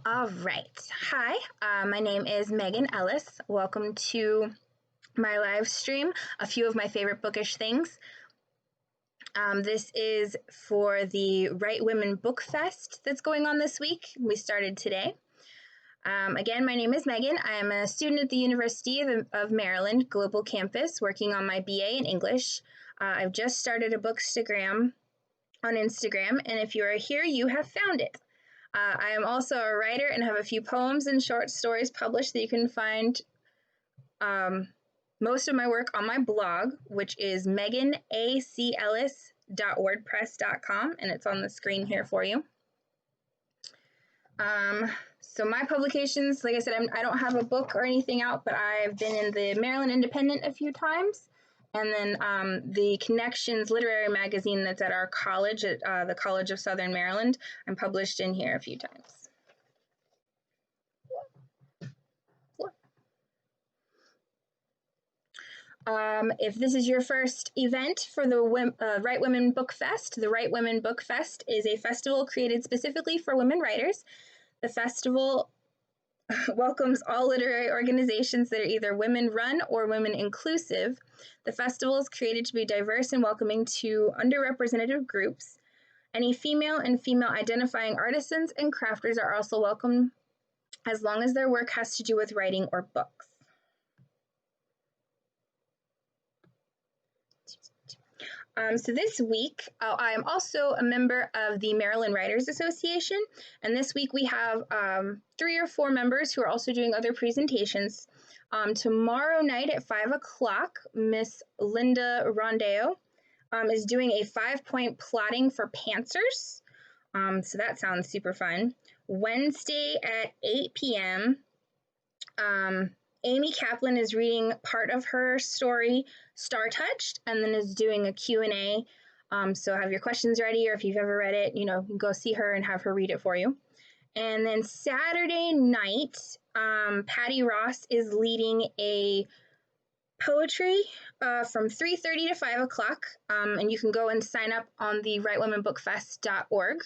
All right. Hi, my name is Megan Ellis. Welcome to my live stream, a few of my favorite bookish things. This is for the Right Women Book Fest that's going on this week. We started today. Again, my name is Megan. I am a student at the University of Maryland Global Campus working on my BA in English. I've just started a bookstagram on Instagram, and if you are here, you have found it. I am also a writer and have a few poems and short stories published that you can find most of my work on my blog, which is meganacellis.wordpress.com, and it's on the screen here for you. So my publications, like I said, I don't have a book or anything out, but I've been in the Maryland Independent a few times. And then the Connections literary magazine that's at our college, at the College of Southern Maryland, I'm published in here a few times. If this is your first event for the Right Women Book Fest, the Right Women Book Fest is a festival created specifically for women writers. The festival welcomes all literary organizations that are either women-run or women-inclusive. The festival is created to be diverse and welcoming to underrepresented groups. Any female and female-identifying artisans and crafters are also welcome as long as their work has to do with writing or books. So this week, I am also a member of the Maryland Writers Association, and this week we have 3 or 4 members who are also doing other presentations. Tomorrow night at 5 o'clock, Miss Linda Rondeo is doing a 5-point plotting for pantsers, so that sounds super fun. Wednesday at 8 p.m., Amy Kaplan is reading part of her story, Star Touched, and then is doing a Q&A. So have your questions ready, or if you've ever read it, you know, go see her and have her read it for you. And then Saturday night, Patty Ross is leading a poetry from 3:30 to 5 o'clock, and you can go and sign up on the rightwomenbookfest.org.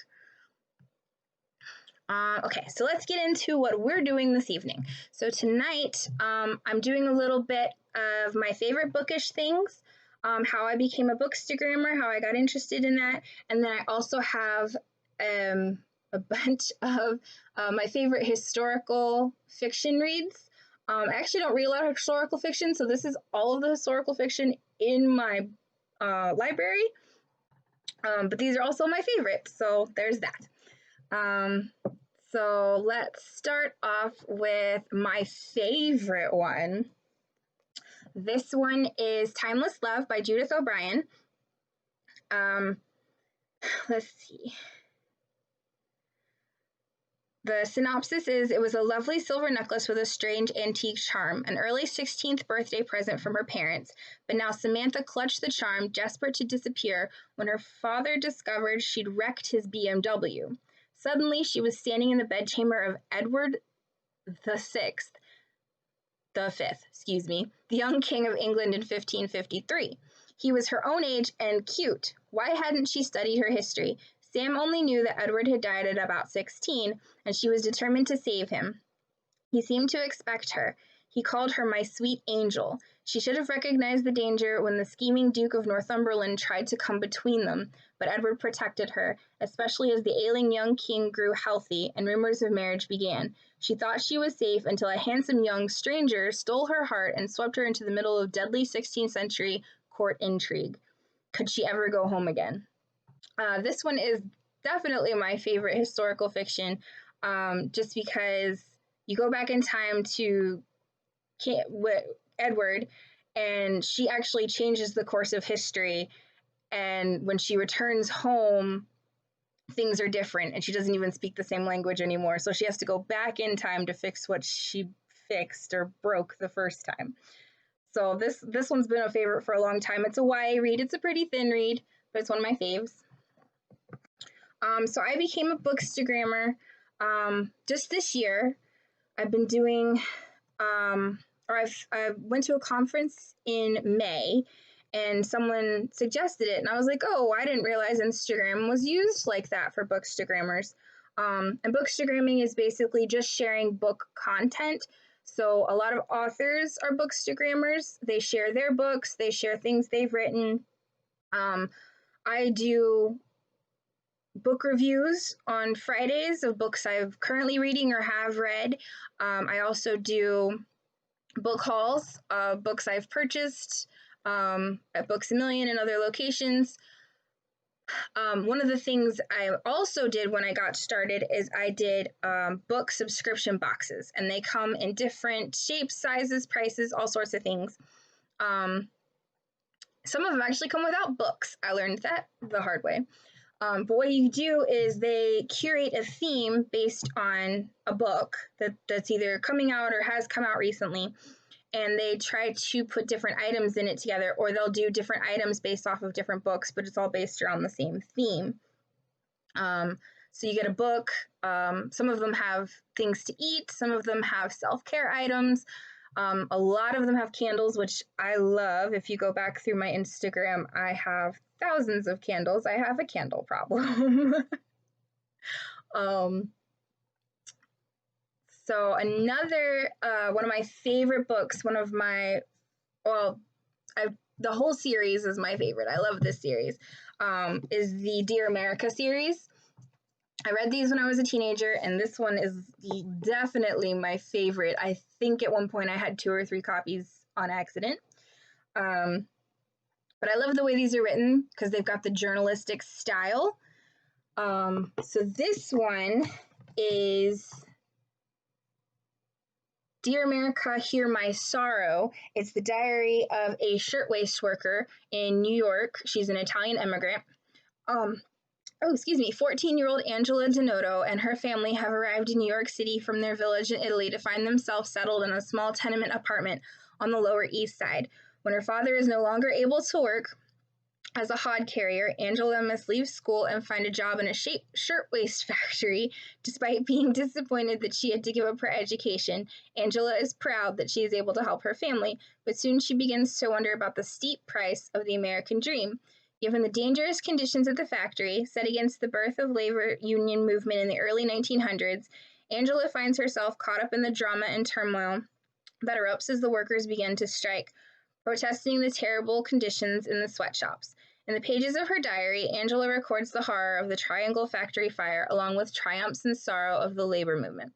Okay, so let's get into what we're doing this evening. So tonight, I'm doing a little bit of my favorite bookish things, how I became a bookstagrammer, how I got interested in that, and then I also have a bunch of my favorite historical fiction reads. I actually don't read a lot of historical fiction, so this is all of the historical fiction in my library, but these are also my favorites, so there's that. So let's start off with my favorite one. This one is Timeless Love by Judith O'Brien. Let's see. The synopsis is, it was a lovely silver necklace with a strange antique charm, an early 16th birthday present from her parents, but now Samantha clutched the charm, desperate to disappear, when her father discovered she'd wrecked his BMW. Suddenly, she was standing in the bedchamber of Edward the Fifth, the young king of England in 1553. He was her own age and cute. Why hadn't she studied her history? Sam only knew that Edward had died at about 16, and she was determined to save him. He seemed to expect her. He called her my sweet angel. She should have recognized the danger when the scheming Duke of Northumberland tried to come between them, but Edward protected her, especially as the ailing young king grew healthy and rumors of marriage began. She thought she was safe until a handsome young stranger stole her heart and swept her into the middle of deadly 16th century court intrigue. Could she ever go home again? This one is definitely my favorite historical fiction, just because you go back in time to Edward, and she actually changes the course of history, and when she returns home, things are different, and she doesn't even speak the same language anymore, so she has to go back in time to fix what she fixed or broke the first time. So this one's been a favorite for a long time. It's a YA read. It's a pretty thin read, but it's one of my faves. So I became a bookstagrammer just this year. I've been doing, I went to a conference in May, and someone suggested it, and I was like, oh, I didn't realize Instagram was used like that for bookstagrammers. And bookstagramming is basically just sharing book content. So a lot of authors are bookstagrammers. They share their books, they share things they've written. I do book reviews on Fridays of books I'm currently reading or have read. I also do book hauls of books I've purchased at Books A Million and other locations. One of the things I also did when I got started is I did book subscription boxes, and they come in different shapes, sizes, prices, all sorts of things. Some of them actually come without books. I learned that the hard way. But what you do is they curate a theme based on a book that's either coming out or has come out recently, and they try to put different items in it together, or they'll do different items based off of different books, but it's all based around the same theme. So you get a book. Some of them have things to eat. Some of them have self-care items. A lot of them have candles, which I love. If you go back through my Instagram, I have thousands of candles. I have a candle problem. So another one of my favorite books, the whole series is my favorite. I love this series. Is the Dear America series. I read these when I was a teenager, and this one is definitely my favorite. I think at one point I had 2 or 3 copies on accident. But I love the way these are written because they've got the journalistic style. So this one is Dear America, Hear My Sorrow. It's the diary of a shirtwaist worker in New York. She's an Italian immigrant. 14-year-old Angela Denoto and her family have arrived in New York City from their village in Italy to find themselves settled in a small tenement apartment on the Lower East Side. When her father is no longer able to work as a hod carrier, Angela must leave school and find a job in a shirtwaist factory. Despite being disappointed that she had to give up her education, Angela is proud that she is able to help her family, but soon she begins to wonder about the steep price of the American dream. Given the dangerous conditions at the factory, set against the birth of labor union movement in the early 1900s, Angela finds herself caught up in the drama and turmoil that erupts as the workers begin to strike, protesting the terrible conditions in the sweatshops. In the pages of her diary, Angela records the horror of the Triangle Factory fire, along with triumphs and sorrow of the labor movement.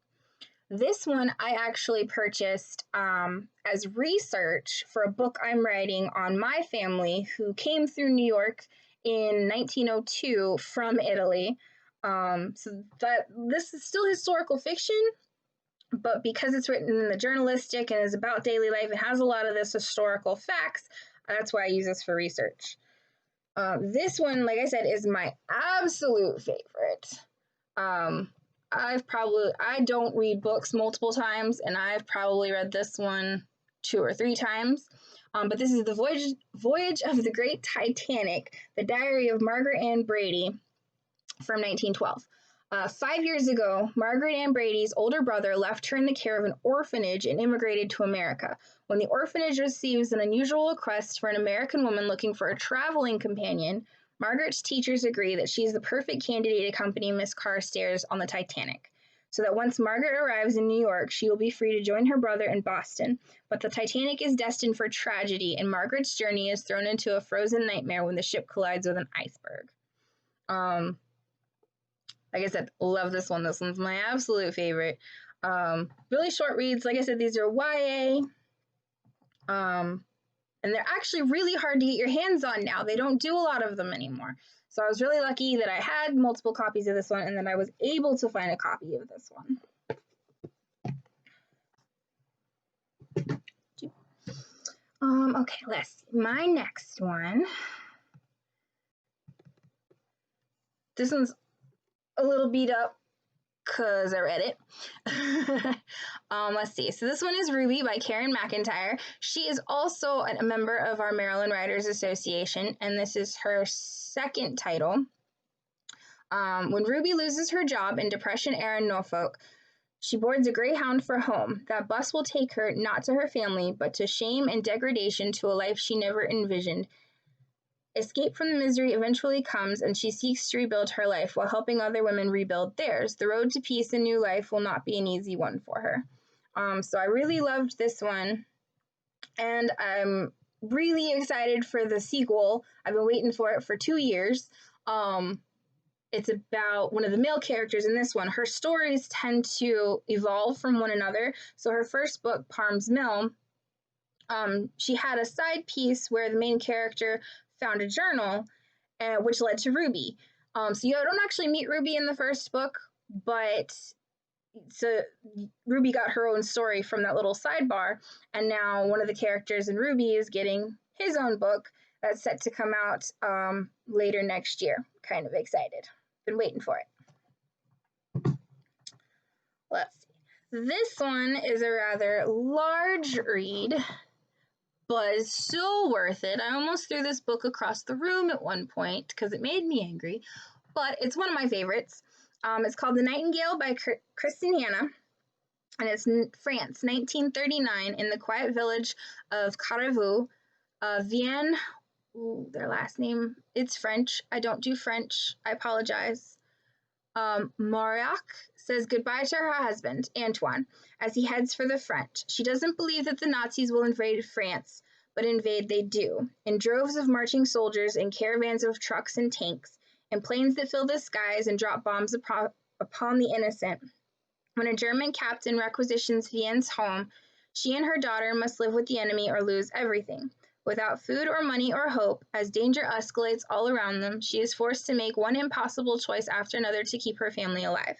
This one I actually purchased as research for a book I'm writing on my family who came through New York in 1902 from Italy. So that this is still historical fiction, but because it's written in the journalistic and is about daily life, it has a lot of this historical facts. That's why I use this for research. This one, like I said, is my absolute favorite. I don't read books multiple times, and I've probably read this one 2 or 3 times. But this is the Voyage of the Great Titanic, the Diary of Margaret Ann Brady from 1912. 5 years ago, Margaret Ann Brady's older brother left her in the care of an orphanage and immigrated to America. When the orphanage receives an unusual request for an American woman looking for a traveling companion, Margaret's teachers agree that she is the perfect candidate to accompany Miss Carstairs on the Titanic, so that once Margaret arrives in New York, she will be free to join her brother in Boston. But the Titanic is destined for tragedy, and Margaret's journey is thrown into a frozen nightmare when the ship collides with an iceberg. Like I said, love this one. This one's my absolute favorite. Really short reads. Like I said, these are YA. And they're actually really hard to get your hands on now. They don't do a lot of them anymore. So I was really lucky that I had multiple copies of this one and that I was able to find a copy of this one. Okay, let's see. My next one. This one's a little beat up because I read it. Let's see. So this one is Ruby by Karen McIntyre. She is also a member of our Maryland Writers Association, and this is her second title. When Ruby loses her job in Depression-era Norfolk, she boards a Greyhound for home. That bus will take her not to her family, but to shame and degradation to a life she never envisioned. Escape from the misery eventually comes, and she seeks to rebuild her life while helping other women rebuild theirs. The road to peace and new life will not be an easy one for her. So I really loved this one, and I'm really excited for the sequel. I've been waiting for it for 2 years. It's about one of the male characters in this one. Her stories tend to evolve from one another. So her first book, Parm's Mill, she had a side piece where the main character found a journal, which led to Ruby. So you don't actually meet Ruby in the first book, but so Ruby got her own story from that little sidebar, and now one of the characters in Ruby is getting his own book that's set to come out later next year. Kind of excited. Been waiting for it. Let's see. This one is a rather large read, but it's so worth it. I almost threw this book across the room at one point because it made me angry, but it's one of my favorites. It's called The Nightingale by Kristin, and it's in France, 1939, in the quiet village of Carrevaux. Vienne, their last name, it's French. I don't do French. I apologize. Mauriac says goodbye to her husband, Antoine, as he heads for the front. She doesn't believe that the Nazis will invade France, but invade they do, in droves of marching soldiers, in caravans of trucks and tanks, in planes that fill the skies and drop bombs upon the innocent. When a German captain requisitions Vienne's home, she and her daughter must live with the enemy or lose everything. Without food or money or hope, as danger escalates all around them, she is forced to make one impossible choice after another to keep her family alive.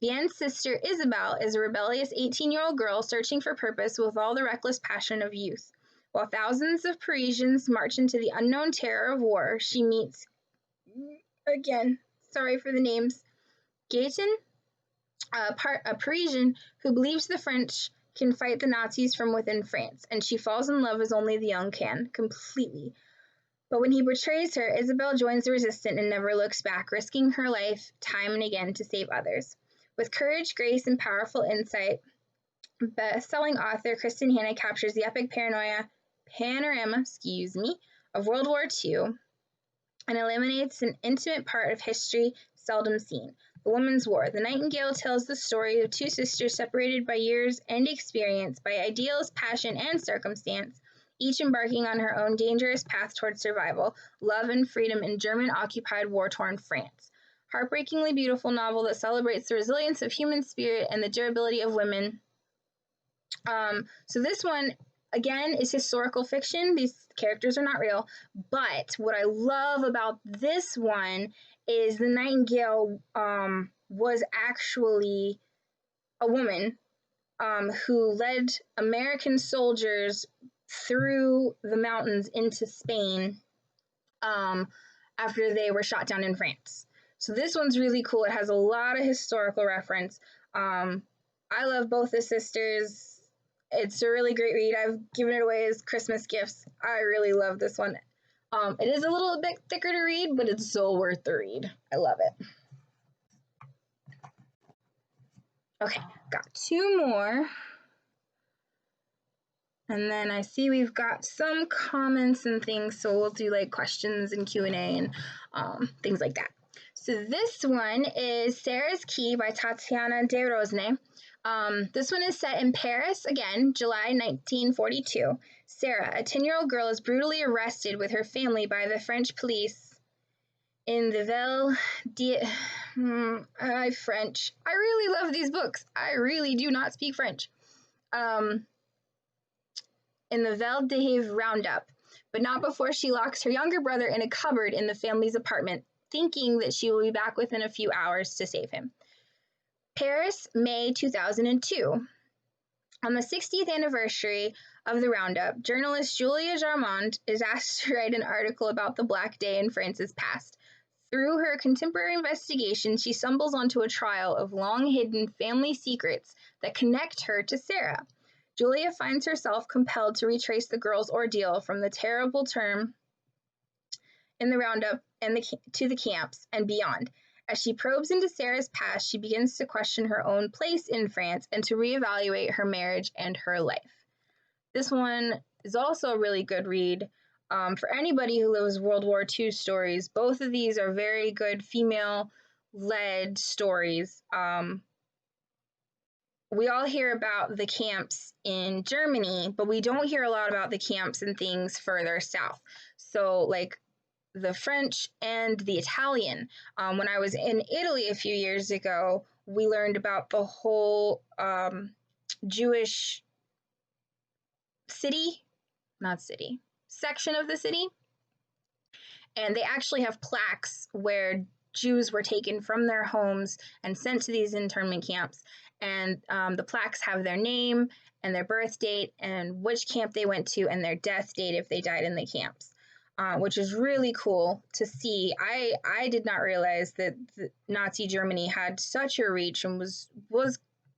Vienne's sister, Isabelle, is a rebellious 18-year-old girl searching for purpose with all the reckless passion of youth. While thousands of Parisians march into the unknown terror of war, she meets, again, sorry for the names, Gaëtan, a Parisian who believes the French can fight the Nazis from within France, and she falls in love as only the young can, completely. But when he betrays her, Isabelle joins the resistance and never looks back, risking her life time and again to save others. With courage, grace, and powerful insight, best-selling author Kristin captures the epic panorama of World War II and eliminates an intimate part of history seldom seen. The Women's War. The Nightingale tells the story of two sisters separated by years and experience, by ideals, passion, and circumstance, each embarking on her own dangerous path towards survival, love, and freedom in German-occupied, war-torn France. Heartbreakingly beautiful novel that celebrates the resilience of human spirit and the durability of women. So this one, again, is historical fiction. These characters are not real, but what I love about this one is the Nightingale was actually a woman who led American soldiers through the mountains into Spain after they were shot down in France. So this one's really cool. It has a lot of historical reference. I love both the sisters. It's a really great read. I've given it away as Christmas gifts. I really love this one. It is a little bit thicker to read, but it's so worth the read. I love it. Okay, got two more. And then I see we've got some comments and things, so we'll do like questions and Q&A and things like that. So this one is Sarah's Key by Tatiana de Rosne. This one is set in Paris, again, July 1942. Sarah, a 10-year-old girl, is brutally arrested with her family by the French police in the French. I really love these books. I really do not speak French. In the Val d'Hiv roundup, but not before she locks her younger brother in a cupboard in the family's apartment, thinking that she will be back within a few hours to save him. Paris, May 2002. On the 60th anniversary of the roundup, journalist Julia Jarmond is asked to write an article about the Black Day in France's past. Through her contemporary investigation, she stumbles onto a trial of long-hidden family secrets that connect her to Sarah. Julia finds herself compelled to retrace the girl's ordeal from the terrible term in the roundup and to the camps and beyond. As she probes into Sarah's past, she begins to question her own place in France and to reevaluate her marriage and her life. This one is also a really good read. for anybody who loves World War II stories, both of these are very good female-led stories. We all hear about the camps in Germany, but we don't hear a lot about the camps and things further south. So, like the French and the Italian. When I was in Italy a few years ago, we learned about the whole Jewish section of the city. And they actually have plaques where Jews were taken from their homes and sent to these internment camps. And the plaques have their name and their birth date and which camp they went to and their death date if they died in the camps, which is really cool to see. I did not realize that Nazi Germany had such a reach and was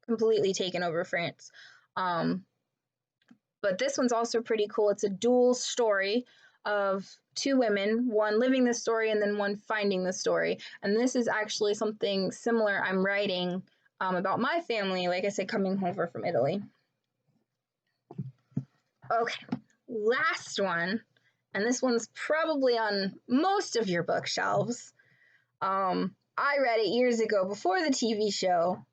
completely taken over France. But this one's also pretty cool. It's a dual story of two women, one living the story and then one finding the story. And this is actually something similar I'm writing about my family, like I said, coming over from Italy. Okay, last one, and this one's probably on most of your bookshelves. I read it years ago before the TV show,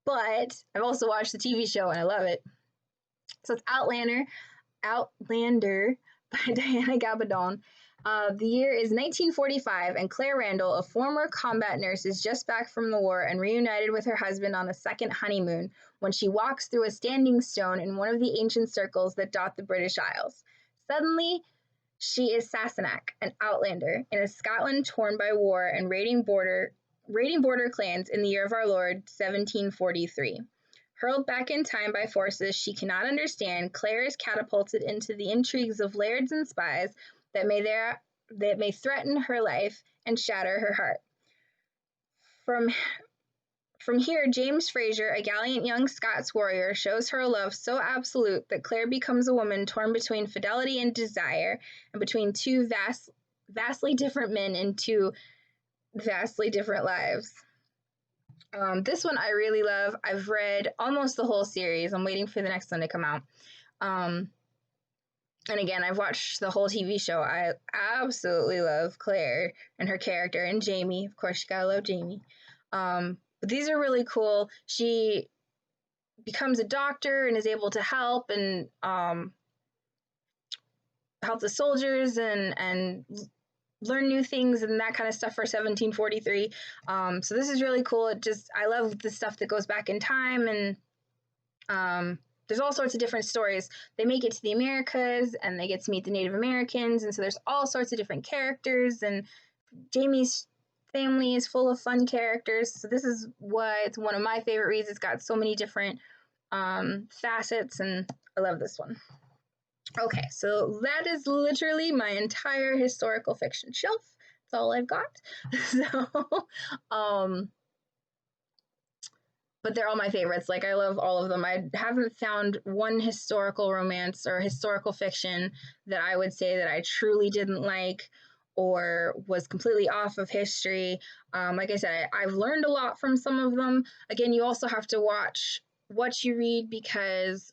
but I've also watched the TV show and I love it. So it's Outlander by Diana Gabaldon. The year is 1945, and Claire Randall, a former combat nurse, is just back from the war and reunited with her husband on a second honeymoon when she walks through a standing stone in one of the ancient circles that dot the British Isles. Suddenly, she is Sassenach, an outlander, in a Scotland torn by war and raiding border clans in the year of our Lord, 1743. Hurled back in time by forces she cannot understand, Claire is catapulted into the intrigues of lairds and spies that may threaten her life and shatter her heart. From here, James Fraser, a gallant young Scots warrior, shows her a love so absolute that Claire becomes a woman torn between fidelity and desire, and between two vastly different men in two vastly different lives. This one I really love. I've read almost the whole series. I'm waiting for the next one to come out. And again, I've watched the whole TV show. I absolutely love Claire and her character, and Jamie. Of course, you gotta love Jamie. But these are really cool. She becomes a doctor and is able to help and help the soldiers and learn new things and that kind of stuff for 1743. So this is really cool. I love the stuff that goes back in time, and there's all sorts of different stories. They make it to the Americas and they get to meet the Native Americans, and so there's all sorts of different characters, and Jamie's family is full of fun characters. So this is why it's one of my favorite reads. It's got so many different facets, and I love this one. Okay, so that is literally my entire historical fiction shelf. That's all I've got. But they're all my favorites. Like, I love all of them. I haven't found one historical romance or historical fiction that I would say that I truly didn't like or was completely off of history. Like I said, I've learned a lot from some of them. Again, you also have to watch what you read because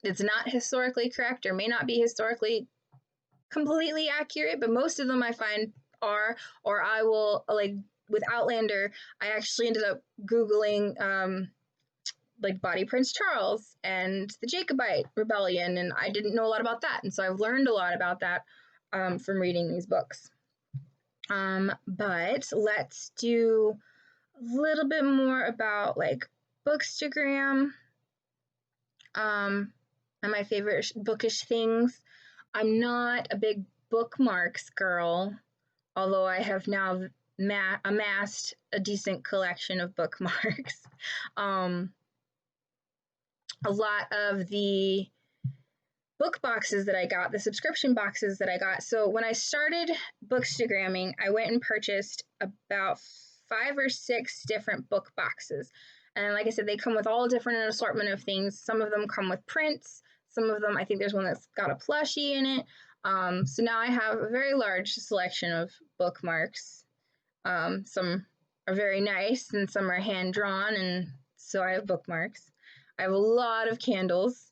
it's not historically correct or may not be historically completely accurate, but most of them I find are, or I will, like with Outlander, I actually ended up Googling like Body Prince Charles and the Jacobite Rebellion, and I didn't know a lot about that, and so I've learned a lot about that from reading these books. But let's do a little bit more about like Bookstagram. And my favorite bookish things. I'm not a big bookmarks girl, although I have now amassed a decent collection of bookmarks. A lot of the book boxes that I got, the subscription boxes that I got. So when I started Bookstagramming, I went and purchased about 5 or 6 different book boxes. And like I said, they come with all different assortment of things. Some of them come with prints. Some of them, I think there's one that's got a plushie in it. So now I have a very large selection of bookmarks. Some are very nice and some are hand-drawn, and so I have bookmarks. I have a lot of candles.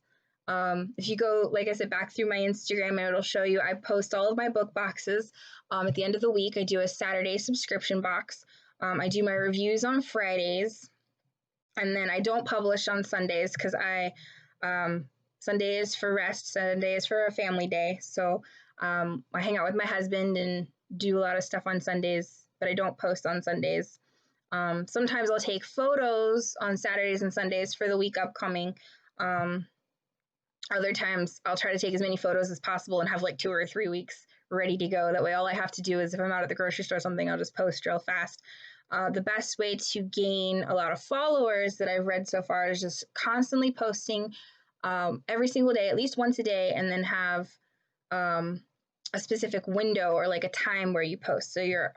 If you go, like I said, back through my Instagram, it'll show you I post all of my book boxes. At the end of the week, I do a Saturday subscription box. I do my reviews on Fridays, and then I don't publish on Sundays because Sunday is for rest, Sunday is for a family day. So I hang out with my husband and do a lot of stuff on Sundays, but I don't post on Sundays. Sometimes I'll take photos on Saturdays and Sundays for the week upcoming. Other times I'll try to take as many photos as possible and have like 2 or 3 weeks ready to go. That way all I have to do is if I'm out at the grocery store or something, I'll just post real fast. The best way to gain a lot of followers that I've read so far is just constantly posting every single day, at least once a day, and then have a specific window or like a time where you post. So your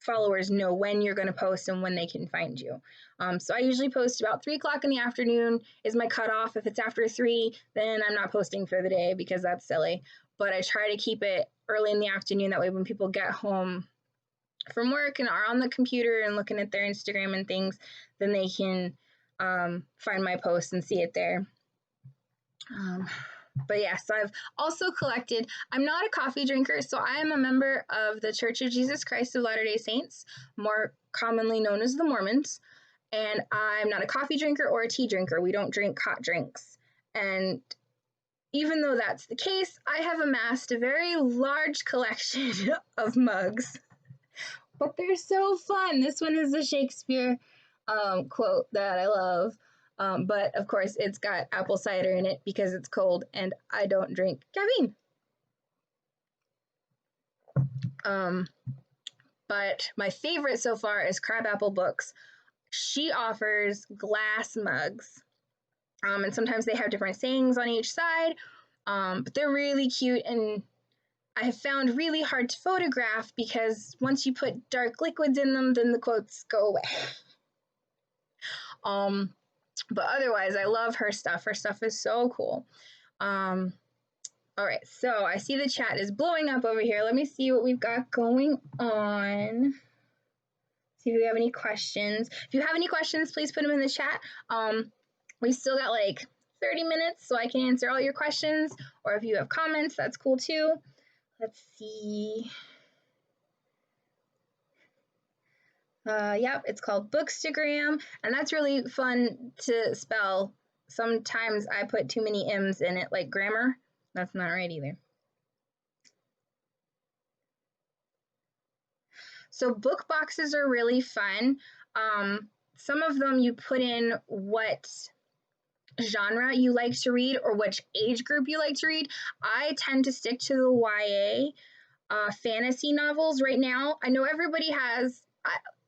followers know when you're going to post and when they can find you. So I usually post about 3 o'clock in the afternoon is my cutoff. If it's after 3, then I'm not posting for the day because that's silly. But I try to keep it early in the afternoon. That way when people get home from work and are on the computer and looking at their Instagram and things, then they can find my post and see it there. But yeah, so I've also collected, I'm not a coffee drinker, so I am a member of the Church of Jesus Christ of Latter-day Saints, more commonly known as the Mormons, and I'm not a coffee drinker or a tea drinker. We don't drink hot drinks. And even though that's the case, I have amassed a very large collection of mugs, but they're so fun. This one is a Shakespeare quote that I love. But of course, it's got apple cider in it because it's cold and I don't drink caffeine. But my favorite so far is Crabapple Books. She offers glass mugs. And sometimes they have different sayings on each side. But they're really cute and I have found really hard to photograph because once you put dark liquids in them, then the quotes go away. But otherwise, I love her stuff. Her stuff is so cool. All right, so I see the chat is blowing up over here. Let me see what we've got going on. See if we have any questions. If you have any questions, please put them in the chat. We still got like 30 minutes, so I can answer all your questions. Or if you have comments, that's cool too. Let's see. Yep, it's called Bookstagram, and that's really fun to spell. Sometimes I put too many M's in it, like grammar. That's not right either. So book boxes are really fun. Some of them you put in what genre you like to read or which age group you like to read. I tend to stick to the YA fantasy novels right now. I know everybody has...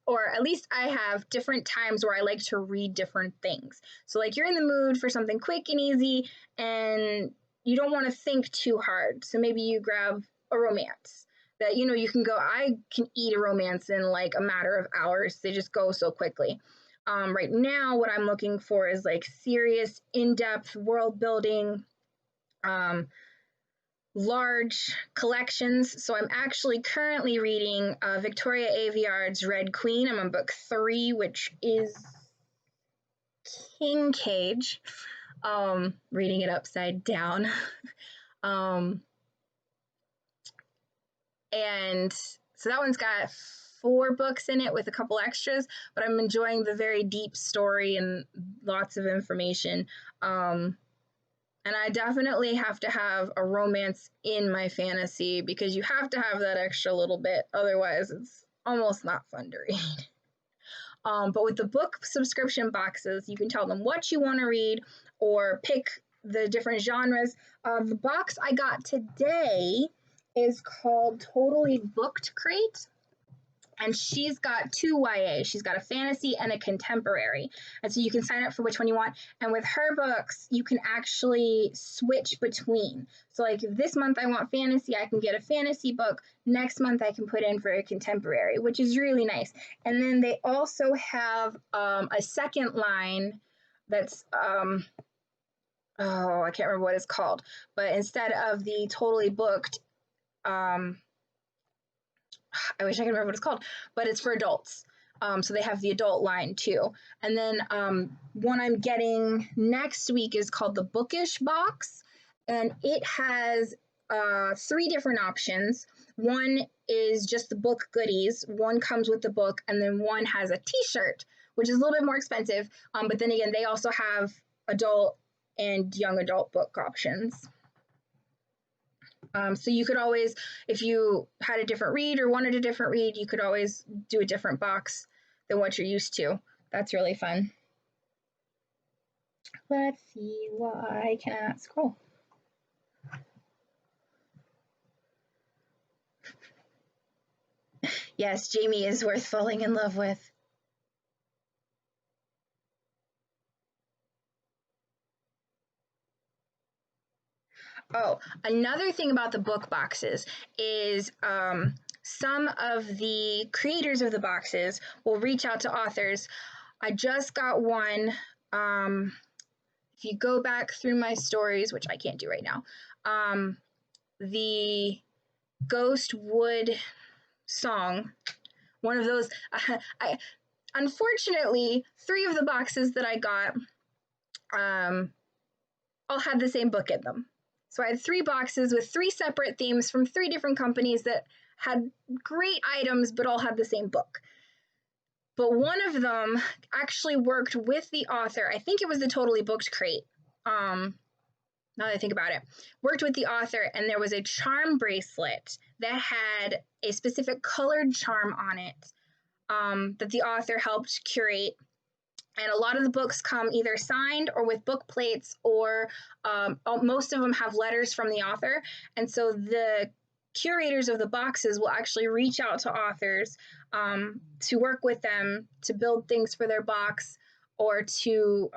or at least I have different times where I like to read different things. So like you're in the mood for something quick and easy and you don't want to think too hard. So maybe you grab a romance that, you know, you can go, I can eat a romance in like a matter of hours. They just go so quickly. Right now, what I'm looking for is like serious, in-depth world building, large collections. So I'm actually currently reading Victoria Aveyard's Red Queen. I'm on book 3, which is King Cage. Reading it upside down. And so that one's got 4 books in it with a couple extras, but I'm enjoying the very deep story and lots of information. And I definitely have to have a romance in my fantasy because you have to have that extra little bit. Otherwise, it's almost not fun to read. But with the book subscription boxes, you can tell them what you want to read or pick the different genres. The box I got today is called Totally Booked Crate. And she's got 2 YA. She's got a fantasy and a contemporary. And so you can sign up for which one you want. And with her books, you can actually switch between. So like this month I want fantasy, I can get a fantasy book. Next month I can put in for a contemporary, which is really nice. And then they also have a second line that's, I can't remember what it's called. But instead of the Totally Booked, I wish I could remember what it's called, but it's for adults. So they have the adult line too. And then one I'm getting next week is called the Bookish box, and it has 3 different options. One is just the book goodies, one comes with the book, and then one has a t-shirt, which is a little bit more expensive. But then again, they also have adult and young adult book options. So you could always, if you had a different read or wanted a different read, you could always do a different box than what you're used to. That's really fun. Let's see, why can I not scroll? Yes, Jamie is worth falling in love with. Oh, another thing about the book boxes is some of the creators of the boxes will reach out to authors. I just got one. If you go back through my stories, which I can't do right now, the Ghost Wood song, one of those, unfortunately, 3 of the boxes that I got all had the same book in them. So I had 3 boxes with 3 separate themes from 3 different companies that had great items, but all had the same book. But one of them actually worked with the author. I think it was the Totally Booked crate. Now that I think about it, worked with the author, and there was a charm bracelet that had a specific colored charm on it that the author helped curate. And a lot of the books come either signed or with book plates, or most of them have letters from the author. And so the curators of the boxes will actually reach out to authors to work with them to build things for their box, or to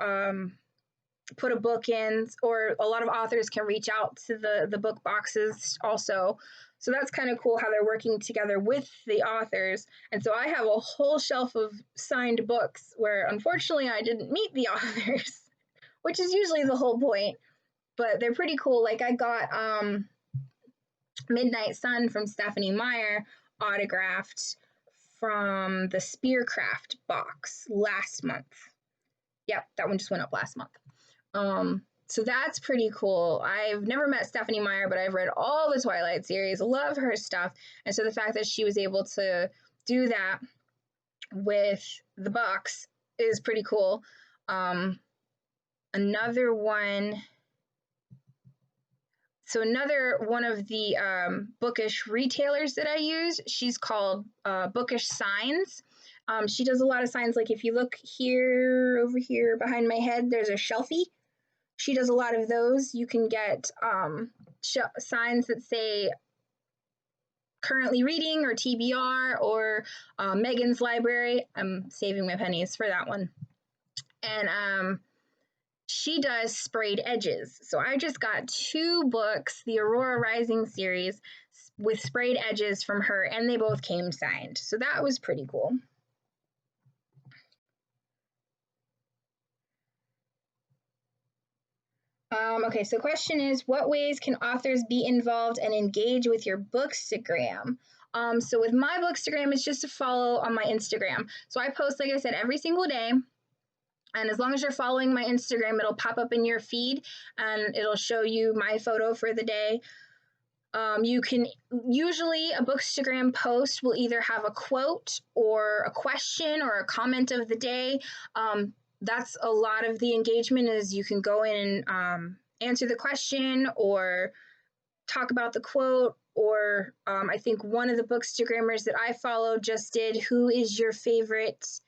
put a book in, or a lot of authors can reach out to the book boxes also. So that's kind of cool how they're working together with the authors. And so I have a whole shelf of signed books where unfortunately I didn't meet the authors, which is usually the whole point, but they're pretty cool. Like I got Midnight Sun from Stephanie Meyer autographed from the Spearcraft box last month. Yep, that one just went up last month. So that's pretty cool. I've never met Stephanie Meyer, but I've read all the Twilight series, love her stuff. And so the fact that she was able to do that with the box is pretty cool. Another one of the Bookish retailers that I use, she's called Bookish Signs. She does a lot of signs. Like if you look here, over here behind my head, there's a shelfie. She does a lot of those. You can get signs that say currently reading, or TBR, or Megan's Library. I'm saving my pennies for that one. And she does sprayed edges. So I just got 2 books, the Aurora Rising series, with sprayed edges from her, and they both came signed. So that was pretty cool. Okay, so question is, what ways can authors be involved and engage with your bookstagram? So with my bookstagram, it's just to follow on my Instagram. So I post, like I said, every single day. And as long as you're following my Instagram, it'll pop up in your feed and it'll show you my photo for the day. You can usually, a bookstagram post will either have a quote or a question or a comment of the day. That's a lot of the engagement, is you can go in and answer the question or talk about the quote, or I think one of the bookstagrammers that I follow just did, who is your favorite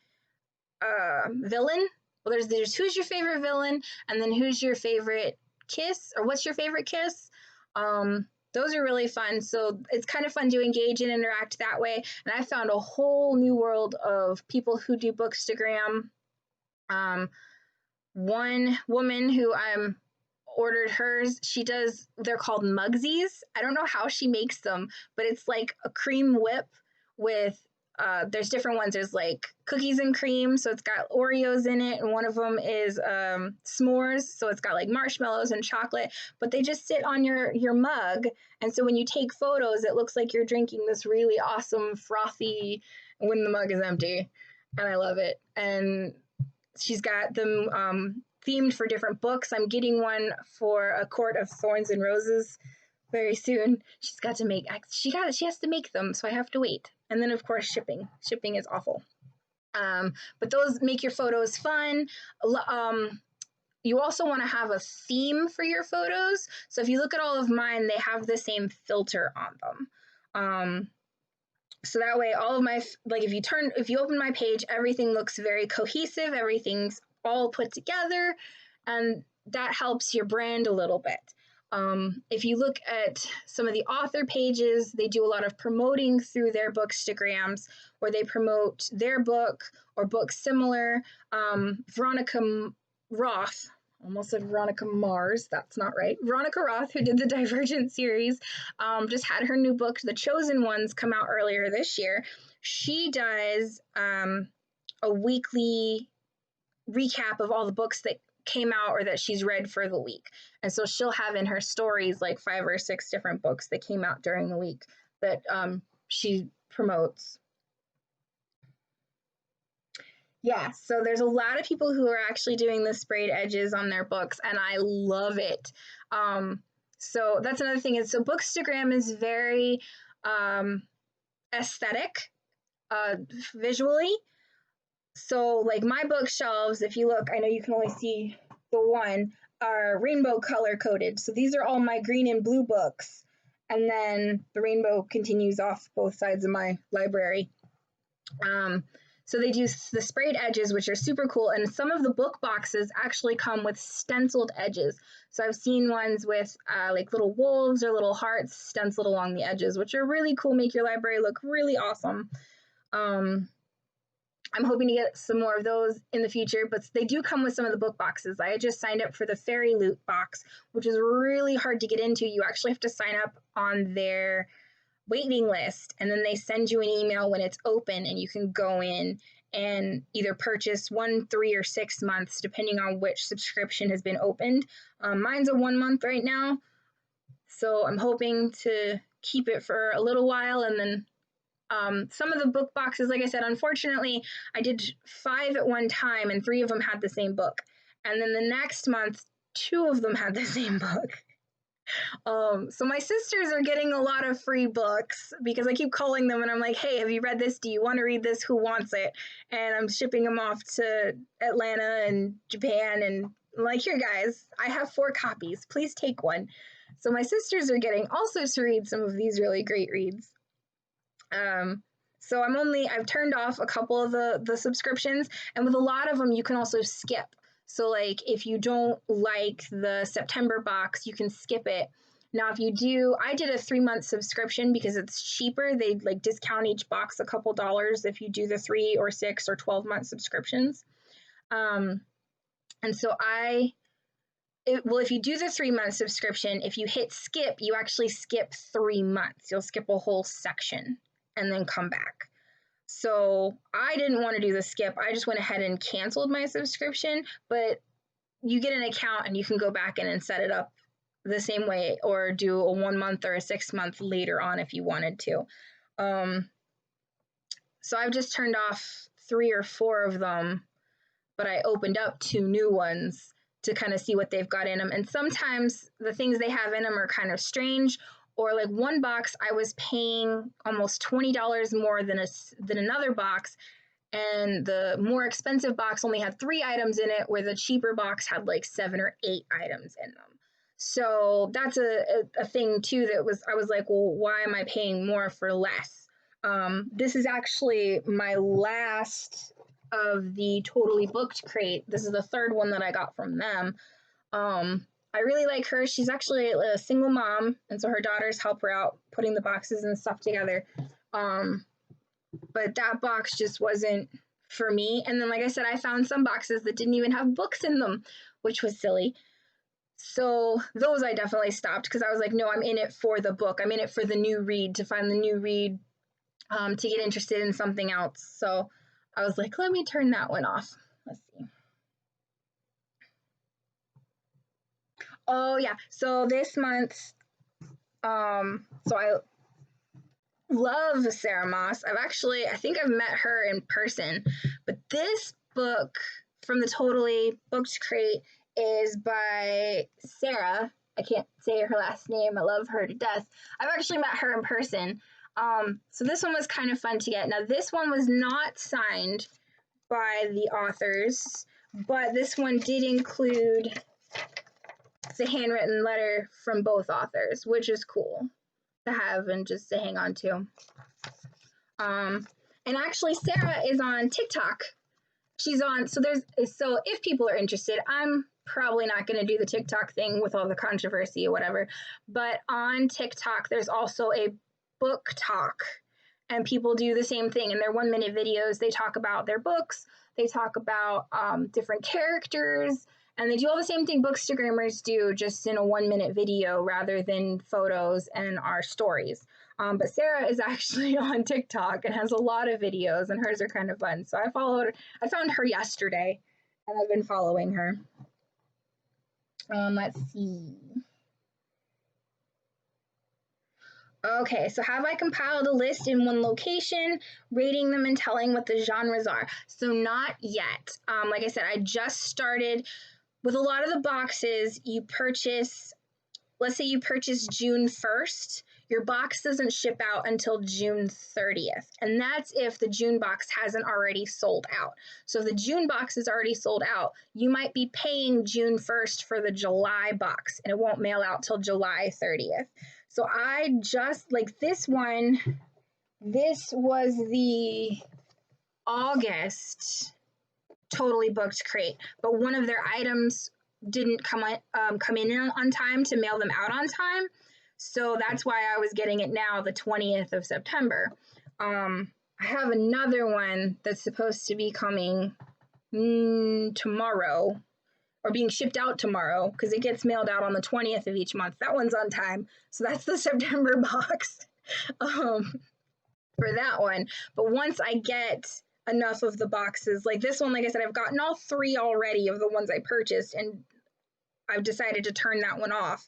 villain? Well, there's who's your favorite villain, and then who's your favorite kiss, or what's your favorite kiss? Those are really fun. So it's kind of fun to engage and interact that way. And I found a whole new world of people who do bookstagram. One woman who I'm ordered hers, they're called Mugsies. I don't know how she makes them, but it's like a cream whip with there's different ones. There's like cookies and cream, so it's got Oreos in it, and one of them is s'mores, so it's got like marshmallows and chocolate, but they just sit on your mug, and so when you take photos, it looks like you're drinking this really awesome frothy when the mug is empty. and I love it. And she's got them themed for different books. I'm getting one for A Court of Thorns and Roses very soon. She has to make them, so I have to wait. And then of course shipping is awful. But those make your photos fun. You also want to have a theme for your photos. So if you look at all of mine, they have the same filter on them. So that way all of my, like if you open my page, everything looks very cohesive, everything's all put together, and that helps your brand a little bit. If you look at some of the author pages, they do a lot of promoting through their bookstagrams, where they promote their book or books similar. Veronica Roth, almost said Veronica Mars, that's not right. Veronica Roth, who did the Divergent series, just had her new book, The Chosen Ones, come out earlier this year. She does a weekly recap of all the books that came out or that she's read for the week. And so she'll have in her stories like 5 or 6 different books that came out during the week that she promotes. Yeah, so there's a lot of people who are actually doing the sprayed edges on their books, and I love it. So that's another thing is, so Bookstagram is very aesthetic visually. So like my bookshelves, if you look, I know you can only see the one, are rainbow color coded. So these are all my green and blue books. And then the rainbow continues off both sides of my library. So they do the sprayed edges, which are super cool. And some of the book boxes actually come with stenciled edges. So I've seen ones with like little wolves or little hearts stenciled along the edges, which are really cool, make your library look really awesome. I'm hoping to get some more of those in the future, but they do come with some of the book boxes. I just signed up for the Fairy Loot box, which is really hard to get into. You actually have to sign up on their waiting list, and then they send you an email when it's open, and you can go in and either purchase 1, 3, or 6 months, depending on which subscription has been opened. Mine's a 1 month right now, so I'm hoping to keep it for a little while, and then some of the book boxes, like I said, unfortunately, I did 5 at one time, and 3 of them had the same book. And then the next month, 2 of them had the same book. So my sisters are getting a lot of free books because I keep calling them and I'm like, hey, have you read this? Do you want to read this? Who wants it? And I'm shipping them off to Atlanta and Japan, and I'm like, here guys, I have 4 copies. Please take one. So my sisters are getting also to read some of these really great reads. So I've turned off a couple of the subscriptions, and with a lot of them, you can also skip. So like if you don't like the September box, you can skip it. Now, if you do, I did a 3-month subscription because it's cheaper. They like discount each box a couple dollars if you do the 3 or 6 or 12-month subscriptions. And so if you do the 3-month subscription, if you hit skip, you actually skip 3 months. You'll skip a whole section and then come back. So I didn't want to do the skip. I just went ahead and canceled my subscription, but you get an account and you can go back in and set it up the same way, or do a 1 month or a 6 month later on if you wanted to. So I've just turned off 3 or 4 of them, but I opened up 2 new ones to kind of see what they've got in them. And sometimes the things they have in them are kind of strange, or like one box I was paying almost $20 more than another box, and the more expensive box only had 3 items in it, where the cheaper box had like 7 or 8 items in them. So that's a thing too I was like, well, why am I paying more for less? This is actually my last of the Totally Booked crate. This is the 3rd one that I got from them. I really like her. She's actually a single mom, and so her daughters help her out putting the boxes and stuff together. But that box just wasn't for me. And then, like I said, I found some boxes that didn't even have books in them, which was silly. So those I definitely stopped, because I was like, no, I'm in it for the book. I'm in it for the new read, to find the new read, to get interested in something else. So I was like, let me turn that one off. Let's see. Oh yeah, so this month, so I love Sarah Moss. I think I've met her in person, But this book from the Totally Booked crate is by Sarah. I can't say her last name. I love her to death. I've actually met her in person. So this one was kind of fun to get. Now, this one was not signed by the authors, but this one did include the handwritten letter from both authors, which is cool to have and just to hang on to. And actually, Sarah is on TikTok. She's on, so if people are interested, I'm probably not going to do the TikTok thing with all the controversy or whatever, but on TikTok, there's also a book talk, and people do the same thing in their 1-minute videos. They talk about their books, they talk about different characters, and they do all the same thing bookstagrammers do, just in a 1-minute video rather than photos and our stories. But Sarah is actually on TikTok and has a lot of videos, and hers are kind of fun. So I found her yesterday, and I've been following her. Let's see. Okay, so have I compiled a list in one location, rating them and telling what the genres are? So not yet. Like I said, I just started. With a lot of the boxes, you purchase, let's say you purchase June 1st, your box doesn't ship out until June 30th. And that's if the June box hasn't already sold out. So if the June box is already sold out, you might be paying June 1st for the July box, and it won't mail out till July 30th. So I just, like this one, this was the August Totally Booked crate, but one of their items didn't come in on time to mail them out on time. So that's why I was getting it now, the 20th of September. I have another one that's supposed to be coming tomorrow, or being shipped out tomorrow, because it gets mailed out on the 20th of each month. That one's on time. So that's the September box for that one. But once I get enough of the boxes, like this one, like I said, I've gotten all 3 already of the ones I purchased, and I've decided to turn that one off.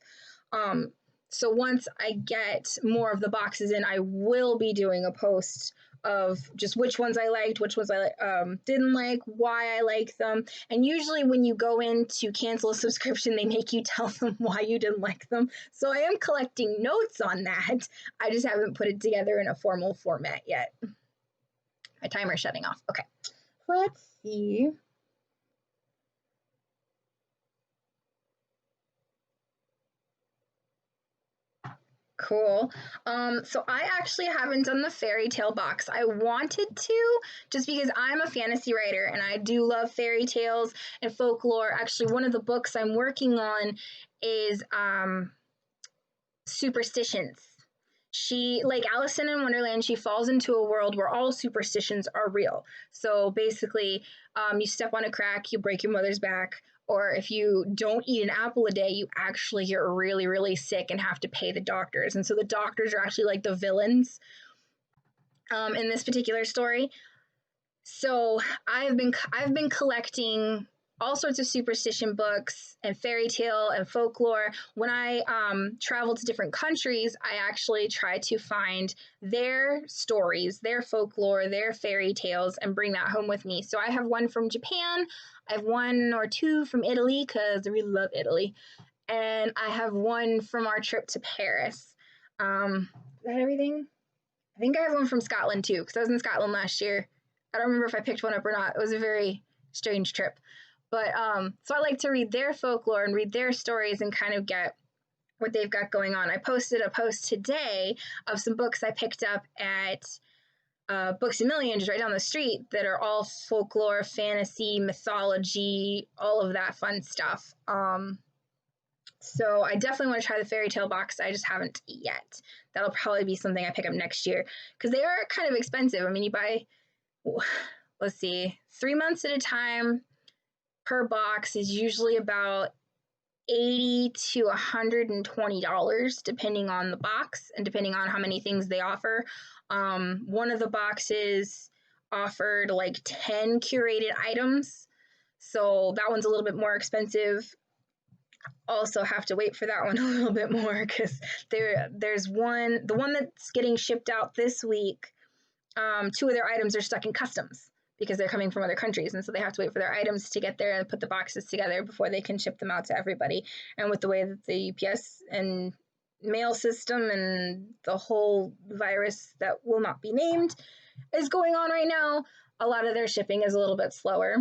So once I get more of the boxes in, I will be doing a post of just which ones I liked, which ones I didn't like, why I like them. And usually when you go in to cancel a subscription, they make you tell them why you didn't like them. So I am collecting notes on that. I just haven't put it together in a formal format yet. My timer's shutting off. Okay, let's see. Cool. So I actually haven't done the fairy tale box. I wanted to, just because I'm a fantasy writer and I do love fairy tales and folklore. Actually, one of the books I'm working on is superstitions. She, like Alice in Wonderland, she falls into a world where all superstitions are real. So basically, you step on a crack, you break your mother's back, or if you don't eat an apple a day, you actually get really, really sick and have to pay the doctors. And so the doctors are actually like the villains in this particular story. So I've been collecting all sorts of superstition books and fairy tale and folklore. When I travel to different countries, I actually try to find their stories, their folklore, their fairy tales, and bring that home with me. So I have one from Japan, I have 1 or 2 from Italy, because I really love Italy, and I have one from our trip to Paris. Is that everything? I think I have one from Scotland too, because I was in Scotland last year. I don't remember if I picked one up or not. It was a very strange trip. But so I like to read their folklore and read their stories and kind of get what they've got going on. I posted a post today of some books I picked up at Books A Million, just right down the street, that are all folklore, fantasy, mythology, all of that fun stuff. So I definitely want to try the fairy tale box. I just haven't yet. That'll probably be something I pick up next year, because they are kind of expensive. I mean, you buy, let's see, 3 months at a time per box is usually about $80 to $120, depending on the box and depending on how many things they offer. One of the boxes offered like 10 curated items, so that one's a little bit more expensive. Also have to wait for that one a little bit more, because there's the one that's getting shipped out this week. 2 of their items are stuck in customs because they're coming from other countries, and so they have to wait for their items to get there and put the boxes together before they can ship them out to everybody. And with the way that the UPS and mail system and the whole virus that will not be named is going on right now, a lot of their shipping is a little bit slower.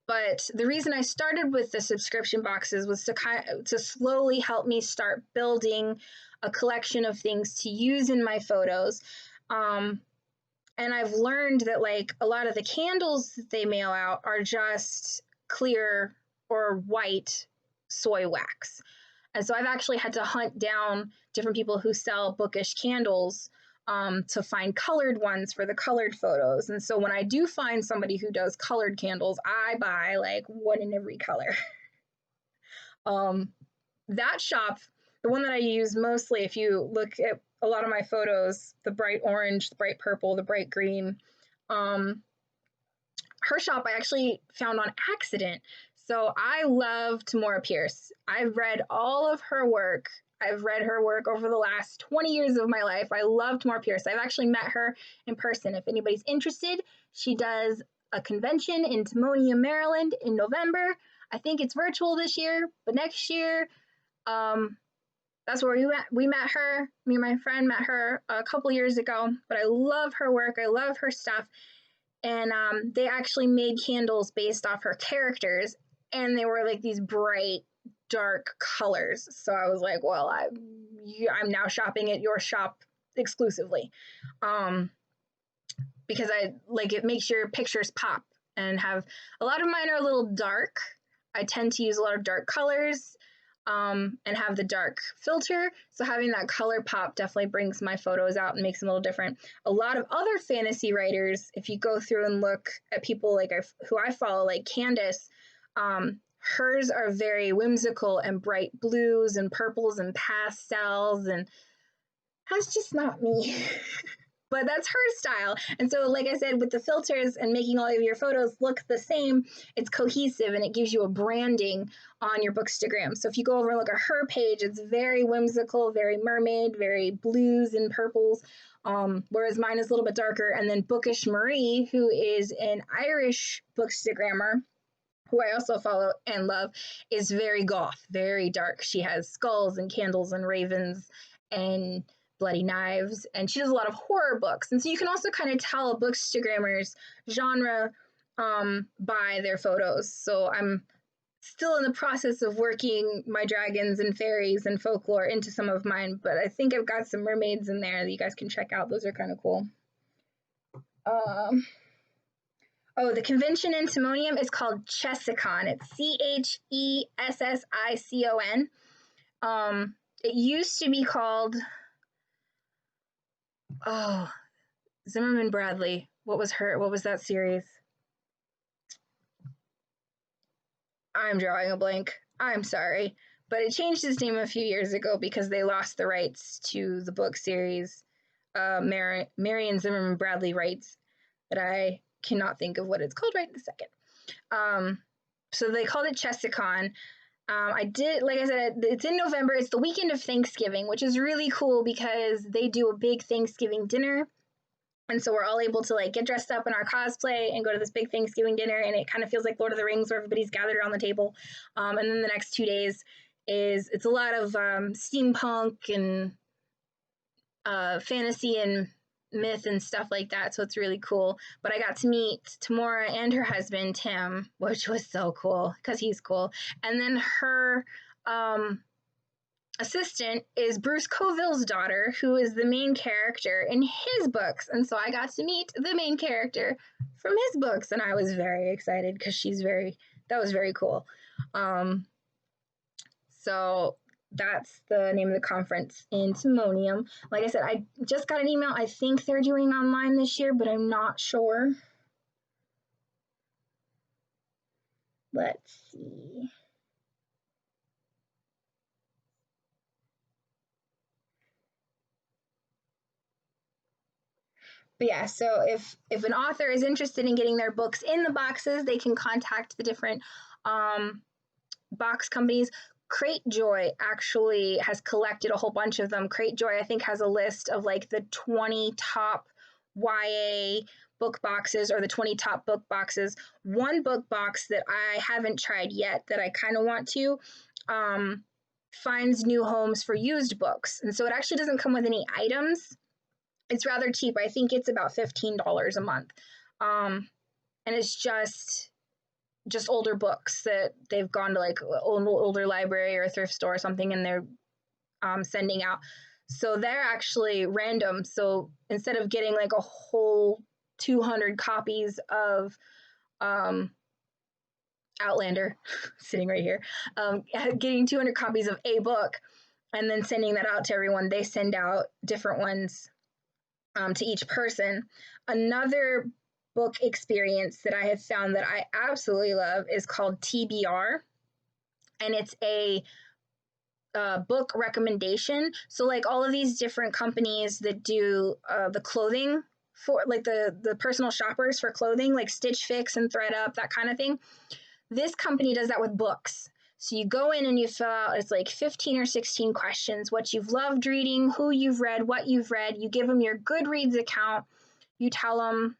But the reason I started with the subscription boxes was to slowly help me start building a collection of things to use in my photos. And I've learned that like a lot of the candles that they mail out are just clear or white soy wax. And so I've actually had to hunt down different people who sell Bookish candles to find colored ones for the colored photos. And so when I do find somebody who does colored candles, I buy like one in every color. That shop, the one that I use mostly, if you look at a lot of my photos, the bright orange, the bright purple, the bright green, her shop I actually found on accident. So I love Tamora Pierce. I've read all of her work. I've read her work over the last 20 years of my life. I love Tamora Pierce. I've actually met her in person. If anybody's interested, she does a convention in Timonium, Maryland in November. I think it's virtual this year, but next year, that's where we met her. Me and my friend met her a couple years ago, but I love her work. I love her stuff. And they actually made candles based off her characters, and they were like these bright, dark colors. So I was like, well, I'm now shopping at your shop exclusively, because I like it makes your pictures pop and have a lot of mine are a little dark. I tend to use a lot of dark colors. And have the dark filter. So having that color pop definitely brings my photos out and makes them a little different. A lot of other fantasy writers, if you go through and look at people like who I follow, like Candace, hers are very whimsical and bright blues and purples and pastels, and that's just not me. But that's her style. And so, like I said, with the filters and making all of your photos look the same, it's cohesive and it gives you a branding on your Bookstagram. So if you go over and look at her page, it's very whimsical, very mermaid, very blues and purples, whereas mine is a little bit darker. And then Bookish Marie, who is an Irish Bookstagrammer, who I also follow and love, is very goth, very dark. She has skulls and candles and ravens and bloody knives, and she does a lot of horror books. And so you can also kind of tell a bookstagrammer's genre by their photos. So I'm still in the process of working my dragons and fairies and folklore into some of mine, but I think I've got some mermaids in there that you guys can check out. Those are kind of cool. Oh, the convention in Timonium is called Chessicon. It's Chessicon. It used to be called Zimmerman Bradley. What was that series? I'm drawing a blank. I'm sorry. But it changed its name a few years ago because they lost the rights to the book series. Marion Zimmerman Bradley writes, but I cannot think of what it's called right in a second. So they called it Chessicon. Like I said, it's in November. It's the weekend of Thanksgiving, which is really cool because they do a big Thanksgiving dinner. And so we're all able to like get dressed up in our cosplay and go to this big Thanksgiving dinner. And it kind of feels like Lord of the Rings where everybody's gathered around the table. And then the next 2 days it's a lot of steampunk and fantasy and myth and stuff like that. So it's really cool. But I got to meet Tamora and her husband, Tim, which was so cool because he's cool. And then her assistant is Bruce Coville's daughter, who is the main character in his books. And so I got to meet the main character from his books, and I was very excited because that was very cool. So that's the name of the conference in Timonium. Like I said, I just got an email. I think they're doing online this year, but I'm not sure. Let's see. But yeah, so if an author is interested in getting their books in the boxes, they can contact the different box companies. Cratejoy actually has collected a whole bunch of them. Cratejoy, I think, has a list of like the 20 top YA book boxes or the 20 top book boxes. One book box that I haven't tried yet that I kind of want to finds new homes for used books. And so it actually doesn't come with any items. It's rather cheap. I think it's about $15 a month. And it's just older books that they've gone to like older library or a thrift store or something, and they're sending out. So they're actually random. So instead of getting like a whole 200 copies of Outlander sitting right here, getting 200 copies of a book and then sending that out to everyone, they send out different ones to each person. Another book experience that I have found that I absolutely love is called TBR, and it's a book recommendation. So like all of these different companies that do the clothing for like the personal shoppers for clothing, like Stitch Fix and ThreadUp, that kind of thing. This company does that with books. So you go in and you fill out, it's like 15 or 16 questions, what you've loved reading, who you've read, what you've read. You give them your Goodreads account. You tell them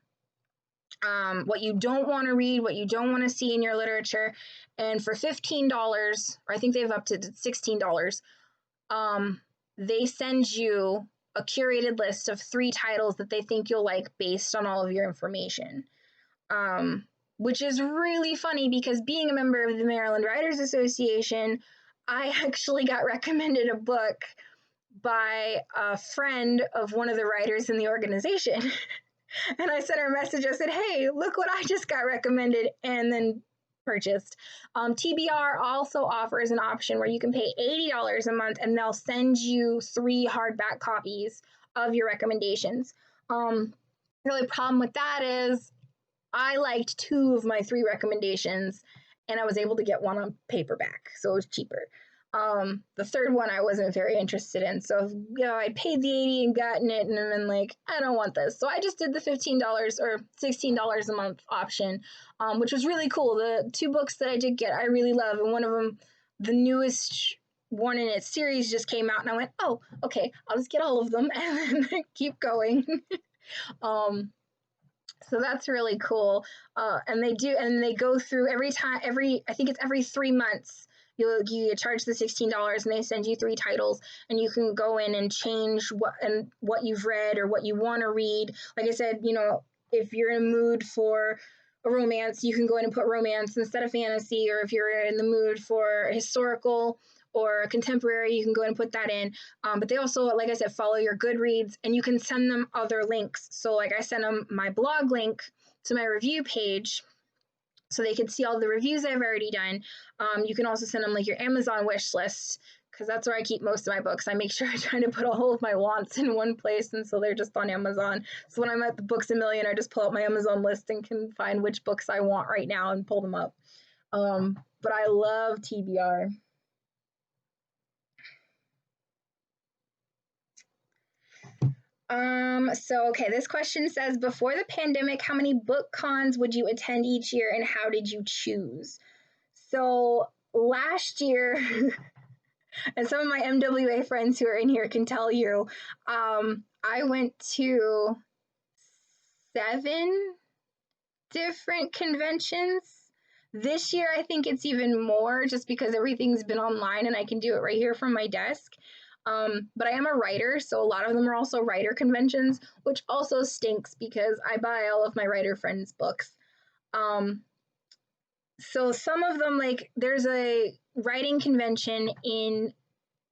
what you don't want to read, what you don't want to see in your literature. And for $15, or I think they've up to $16, they send you a curated list of 3 titles that they think you'll like based on all of your information. Which is really funny because being a member of the Maryland Writers Association, I actually got recommended a book by a friend of one of the writers in the organization. And I sent her a message. I said, hey, look what I just got recommended, and then purchased. TBR also offers an option where you can pay $80 a month and they'll send you 3 hardback copies of your recommendations. The only problem with that is I liked 2 of my 3 recommendations, and I was able to get one on paperback, so it was cheaper. The third one I wasn't very interested in, so I paid the $80 and gotten it, and then like, I don't want this. So I just did the $15 or $16 a month option, which was really cool. The 2 books that I did get, I really love, and one of them, the newest one in its series, just came out, and I went, oh, okay, I'll just get all of them and then keep going. So that's really cool. And they go through I think it's every 3 months, you get charged the $16 and they send you 3 titles, and you can go in and change what you've read or what you want to read. Like I said, if you're in a mood for a romance, you can go in and put romance instead of fantasy, or if you're in the mood for historical or contemporary, you can go and put that in. But they also, like I said, follow your Goodreads, and you can send them other links. So like I sent them my blog link to my review page so they can see all the reviews I've already done. You can also send them like your Amazon wish list, because that's where I keep most of my books. I make sure I try to put all of my wants in one place, and so they're just on Amazon. So when I'm at the Books A Million, I just pull out my Amazon list and can find which books I want right now and pull them up. But I love TBR. Okay, this question says, before the pandemic, how many book cons would you attend each year, and how did you choose? So last year, and some of my MWA friends who are in here can tell you, I went to 7 different conventions. This year, I think it's even more, just because everything's been online and I can do it right here from my desk. But I am a writer, so a lot of them are also writer conventions, which also stinks because I buy all of my writer friends' books. So some of them, like there's a writing convention in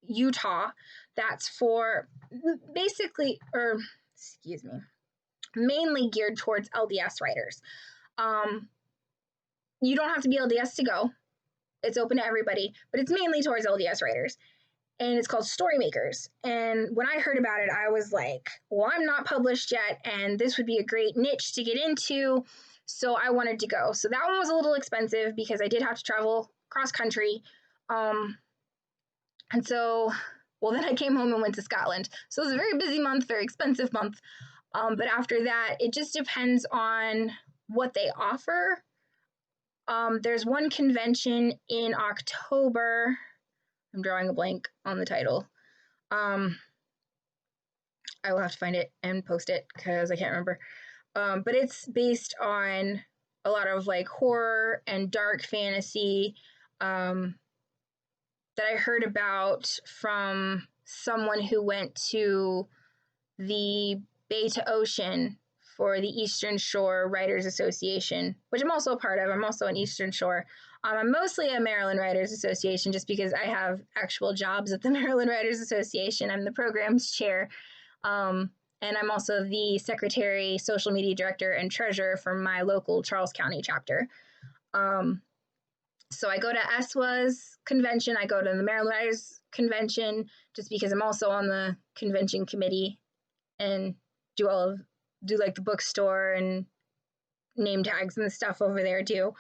Utah that's for mainly geared towards LDS writers. You don't have to be LDS to go. It's open to everybody, but it's mainly towards LDS writers. And it's called Storymakers. And when I heard about it, I was like, well, I'm not published yet, and this would be a great niche to get into. So I wanted to go. So that one was a little expensive because I did have to travel cross country. And so, then I came home and went to Scotland. So it was a very busy month, very expensive month. But after that, it just depends on what they offer. There's one convention in October. I'm drawing a blank on the title. I will have to find it and post it because I can't remember. but it's based on a lot of like horror and dark fantasy that I heard about from someone who went to the Bay to Ocean for the Eastern Shore Writers Association, which I'm also a part of. I'm also an Eastern Shore. I'm mostly a Maryland Writers Association just because I have actual jobs at the Maryland Writers Association. I'm the programs chair. And I'm also the secretary, social media director, and treasurer for my local Charles County chapter. So I go to ESWA's convention. I go to the Maryland Writers Convention just because I'm also on the convention committee and do like the bookstore and name tags and stuff over there too.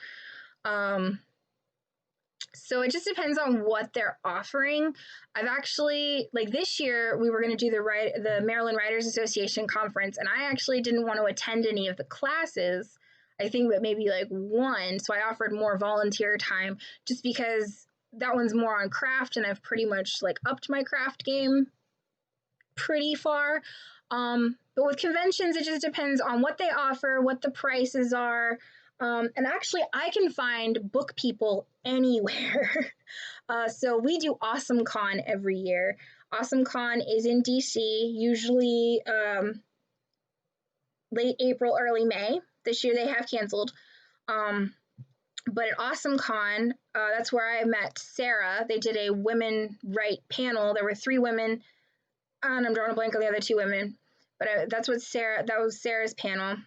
So it just depends on what they're offering. I've actually, like this year, we were going to do the Maryland Writers Association conference, and I actually didn't want to attend any of the classes. I think that maybe like one, so I offered more volunteer time just because that one's more on craft, and I've pretty much like upped my craft game pretty far. But with conventions, it just depends on what they offer, what the prices are. And actually, I can find book people anywhere. So we do Awesome Con every year. Awesome Con is in DC, usually late April, early May. This year they have canceled. But at Awesome Con, that's where I met Sarah. They did a women write panel. There were 3 women, and I'm drawing a blank on the other 2 women. But that was Sarah's panel.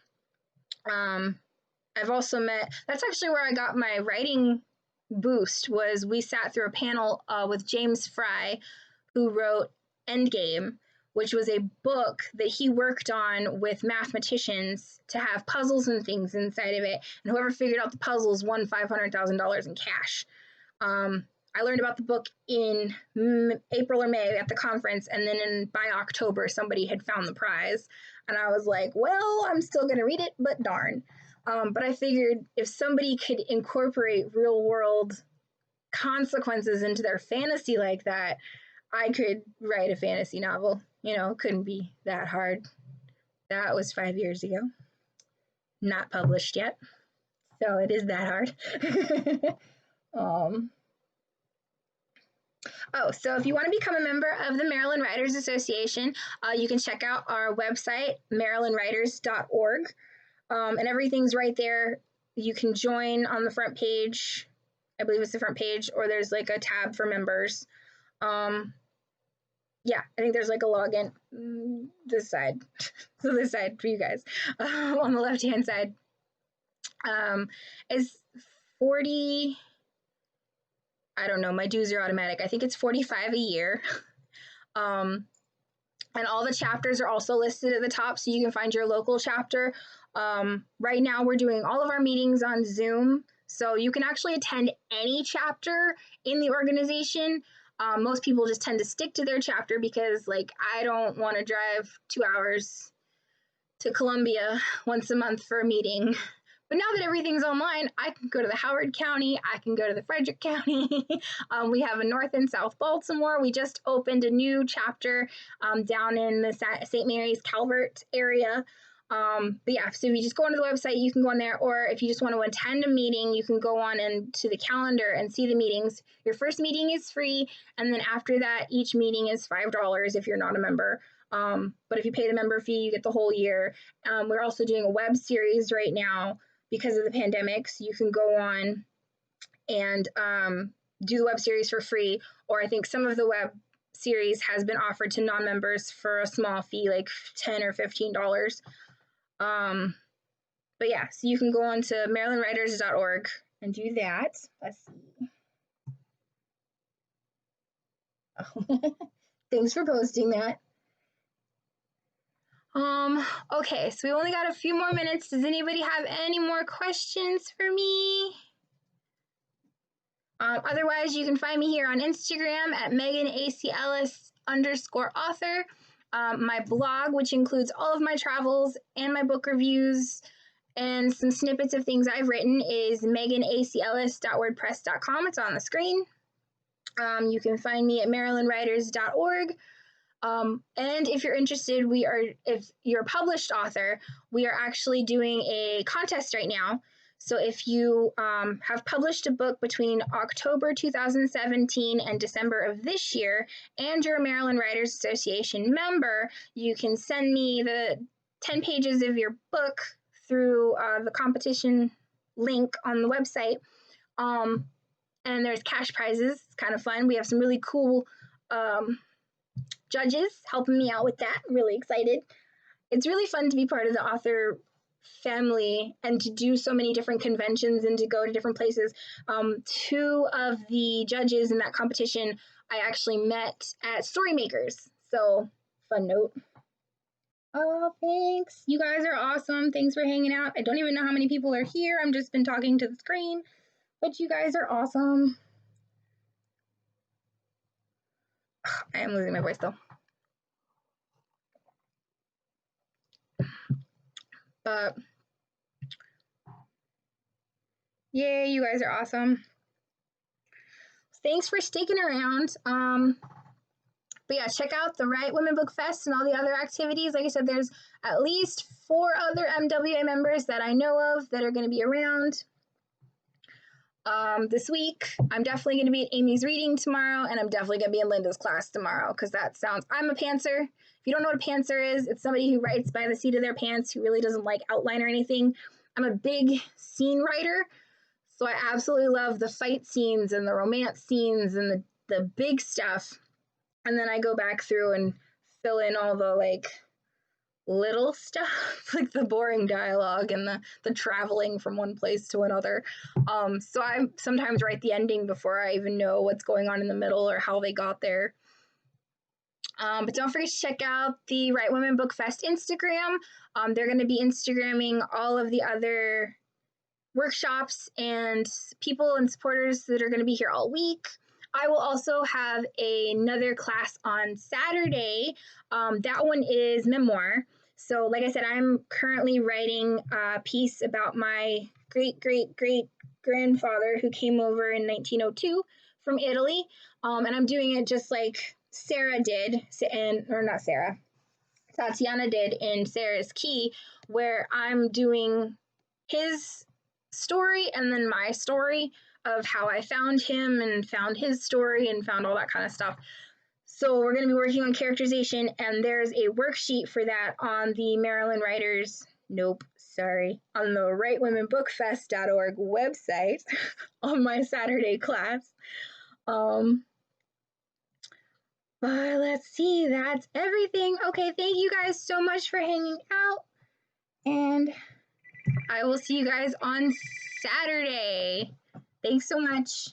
I've also that's actually where I got my writing boost, was we sat through a panel with James Fry, who wrote Endgame, which was a book that he worked on with mathematicians to have puzzles and things inside of it. And whoever figured out the puzzles won $500,000 in cash. I learned about the book in April or May at the conference, and then by October, somebody had found the prize. And I was like, well, I'm still going to read it, but darn. But I figured if somebody could incorporate real world consequences into their fantasy like that, I could write a fantasy novel. You know, it couldn't be that hard. That was 5 years ago. Not published yet. So it is that hard. So if you want to become a member of the Maryland Writers Association, you can check out our website, marylandwriters.org. And everything's right there. You can join on the front page. I believe it's the front page, or there's like a tab for members. Yeah, I think there's like a login this side. So this side for you guys. On the left-hand side is 40, I don't know, my dues are automatic. I think it's $45 a year. And all the chapters are also listed at the top, so you can find your local chapter. Right now we're doing all of our meetings on Zoom, so you can actually attend any chapter in the organization. Most people just tend to stick to their chapter because, like, I don't want to drive 2 hours to Columbia once a month for a meeting. But now that everything's online, I can go to the Howard County, I can go to the Frederick County. We have a North and South Baltimore. We just opened a new chapter down in the St. Mary's Calvert area. But yeah, so if you just go onto the website, you can go on there, or if you just want to attend a meeting, you can go on into the calendar and see the meetings. Your first meeting is free, and then after that, each meeting is $5 if you're not a member. But if you pay the member fee, you get the whole year. We're also doing a web series right now because of the pandemic, so you can go on and do the web series for free, or I think some of the web series has been offered to non-members for a small fee, like $10 or $15. But yeah, so you can go on to marylandwriters.org and do that. Let's see. Oh. Thanks for posting that. Okay, so we only got a few more minutes. Does anybody have any more questions for me? Otherwise, you can find me here on Instagram at MeganACEllis_author. My blog, which includes all of my travels and my book reviews and some snippets of things I've written, is meganacellis.wordpress.com. It's on the screen. You can find me at marylandwriters.org. And if you're interested, if you're a published author, we are actually doing a contest right now. So if you have published a book between October 2017 and December of this year, and you're a Maryland Writers Association member, you can send me the 10 pages of your book through the competition link on the website. And there's cash prizes. It's kind of fun. We have some really cool judges helping me out with that. I'm really excited. It's really fun to be part of the author family and to do so many different conventions and to go to different places. Two of the judges in that competition I actually met at Storymakers. So, fun note. Oh, thanks. You guys are awesome. Thanks for hanging out. I don't even know how many people are here. I've just been talking to the screen, but you guys are awesome. I am losing my voice though. But yay, you guys are awesome. Thanks for sticking around. But yeah, check out the Right Women Book Fest and all the other activities. Like I said, there's at least 4 other MWA members that I know of that are going to be around this week. I'm definitely going to be at Amy's reading tomorrow, and I'm definitely going to be in Linda's class tomorrow because I'm a pantser. If you don't know what a pantser is, it's somebody who writes by the seat of their pants, who really doesn't like outline or anything. I'm a big scene writer, so I absolutely love the fight scenes and the romance scenes and the big stuff. And then I go back through and fill in all the like little stuff, like the boring dialogue and the traveling from one place to another. So I sometimes write the ending before I even know what's going on in the middle or how they got there. But don't forget to check out the Right Women Book Fest Instagram. They're going to be Instagramming all of the other workshops and people and supporters that are going to be here all week. I will also have another class on Saturday. That one is memoir. So like I said, I'm currently writing a piece about my great-great-great-grandfather who came over in 1902 from Italy. And I'm doing it just like Sarah did, Tatiana did in Sarah's Key, where I'm doing his story and then my story of how I found him and found his story and found all that kind of stuff. So we're going to be working on characterization, and there's a worksheet for that on the Maryland Writers, on the rightwomenbookfest.org website on my Saturday class. But let's see, that's everything. Okay, thank you guys so much for hanging out, and I will see you guys on Saturday. Thanks so much.